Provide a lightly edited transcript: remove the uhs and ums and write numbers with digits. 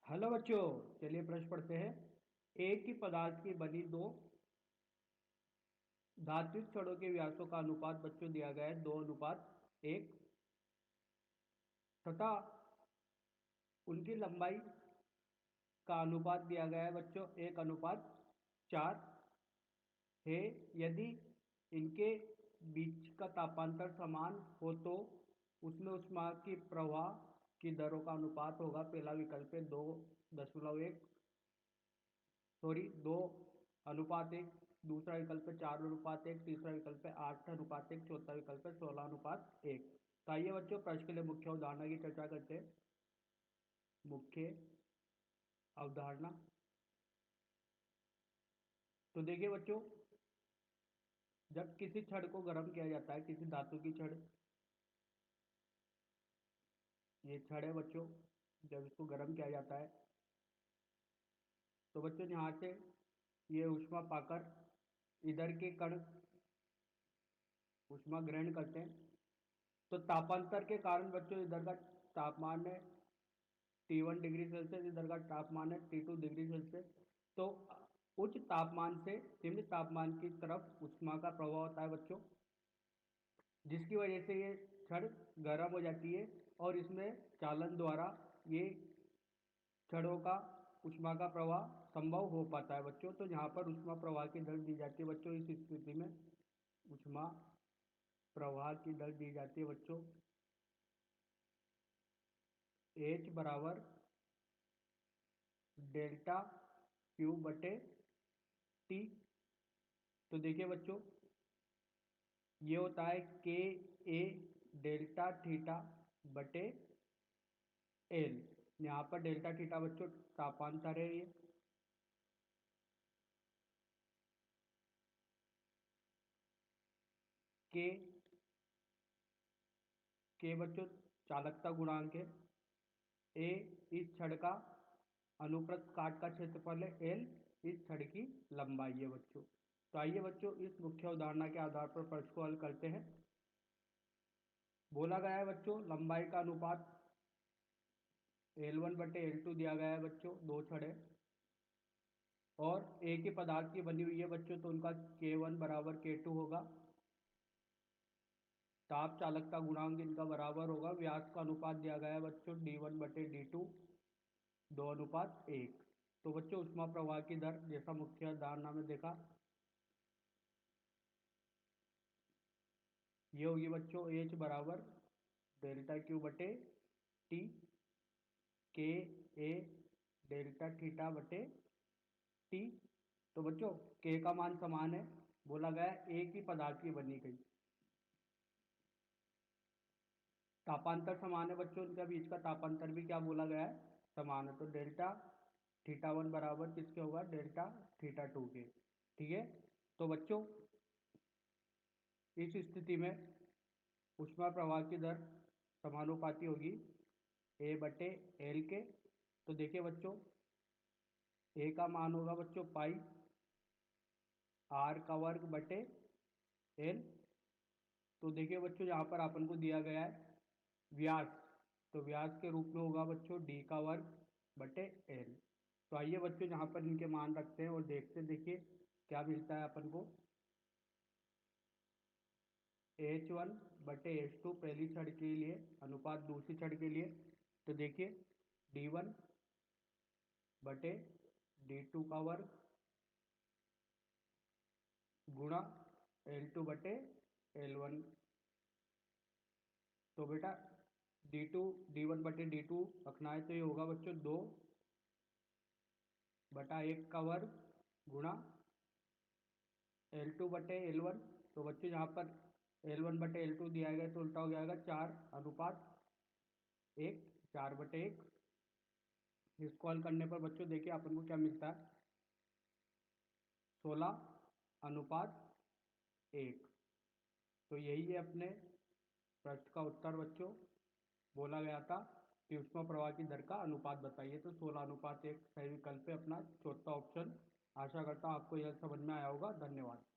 Hello बच्चों, चलिए प्रश्न पढ़ते हैं। एक ही पदार्थ की बनी दो धात्विक छड़ों के व्यासों का अनुपात बच्चों दिया गया है 2:1 तथा उनकी लंबाई का अनुपात दिया गया है बच्चों 1:4 है। यदि इनके बीच का तापांतर समान हो तो उसमें ऊष्मा की प्रवाह की दरों का अनुपात होगा। पहला विकल्प है 2:1 सॉरी 2:1, दूसरा विकल्प है 4:1, तीसरा विकल्प है 8:1, चौथा विकल्प है 16:1। तो आइए बच्चों प्रश्न के लिए मुख्य अवधारणा की चर्चा करते हैं। मुख्य अवधारणा, तो देखिए बच्चों, जब किसी छड़ को गर्म किया जाता है, किसी धातु की छड़, ये छड़ है बच्चों, जब इसको गर्म किया जाता है तो बच्चों यहाँ से ये ऊष्मा पाकर इधर के कण ऊष्मा ग्रहण करते हैं। तो तापांतर के कारण बच्चों इधर का तापमान है T1 डिग्री सेल्सियस, इधर का तापमान है T2 डिग्री सेल्सियस। तो उच्च तापमान से निम्न तापमान की तरफ ऊष्मा का प्रवाह होता है बच्चों, जिसकी वजह से ये छड़ गर्म हो जाती है और इसमें चालन द्वारा ये छड़ों का ऊष्मा का प्रवाह संभव हो पाता है बच्चों। तो यहाँ पर ऊष्मा प्रवाह की दर दी जाती है बच्चों। इस स्थिति में ऊष्मा प्रवाह की दर दी जाती है बच्चों H बराबर डेल्टा क्यू बटे टी। तो देखिए बच्चों, ये होता है के ए डेल्टा थीटा बटे एल। यहाँ पर डेल्टा थीटा बच्चों तापांतर है, ये के के बच्चों चालकता गुणांक है। ए इस छड़ का अनुप्रस्थ काट का क्षेत्रफल है। एल इस छड़ की लंबाई है बच्चों। तो आइए बच्चों इस मुख्य अवधारणा के आधार पर प्रश्न को हल करते हैं। बोला गया है बच्चों लंबाई का अनुपात L1 बटे L2 दिया गया है बच्चों, दो छड़ है और एक ही पदार्थ की बनी हुई है बच्चों, तो उनका K1 बराबर K2 होगा। ताप चालकता गुणांक इनका बराबर होगा। व्यास का अनुपात दिया गया है बच्चों D1 बटे D2 2:1। तो बच्चों ऊष्मा प्रवाह की दर जैसा मुख्य धारणा में देखा, ये होगी बच्चों H बराबर डेल्टा क्यू बटे टी, के ए डेल्टा थीटा बटे टी। तो बच्चों के का मान समान है, बोला गया एक ही पदार्थ की बनी गई। तापांतर समान है बच्चों, इनका बीच का तापांतर भी क्या बोला गया है, समान है। तो डेल्टा थीटा वन बराबर किसके होगा, डेल्टा थीटा टू के। ठीक है। तो बच्चों इस स्थिति में ऊष्मा प्रवाह की दर समानुपाती होगी ए बटे एल के। तो देखिए बच्चों, ए का मान होगा बच्चों पाई आर का वर्ग बटे एल। तो देखिए बच्चों यहाँ पर अपन को दिया गया है व्यास, तो व्यास के रूप में होगा बच्चों डी का वर्ग बटे एल। तो आइए बच्चों यहाँ पर इनके मान रखते हैं और देखते, देखिए क्या मिलता है अपन को। H1 बटे H2 पहली छड़ के लिए अनुपात दूसरी छड़ के लिए, तो देखिए D1 बटे D2 का वर्ग गुणा L2 बटे L1। तो बेटा D1 बटे D2 रखना है, तो ये होगा बच्चों 2/1 का वर्ग गुणा L2 बटे L1। तो बच्चों यहाँ पर L1 बटे L2 दिया गया तो उल्टा हो जाएगा 4:1, 4/1। इसको हल करने पर बच्चों देखिए अपन को क्या मिलता है, 16:1। तो यही है अपने प्रश्न का उत्तर बच्चों। बोला गया था कि ऊष्मा प्रवाह की दर का अनुपात बताइए, तो 16:1 सही विकल्प है अपना चौथा ऑप्शन। आशा करता हूँ आपको यह समझ में आया होगा। धन्यवाद।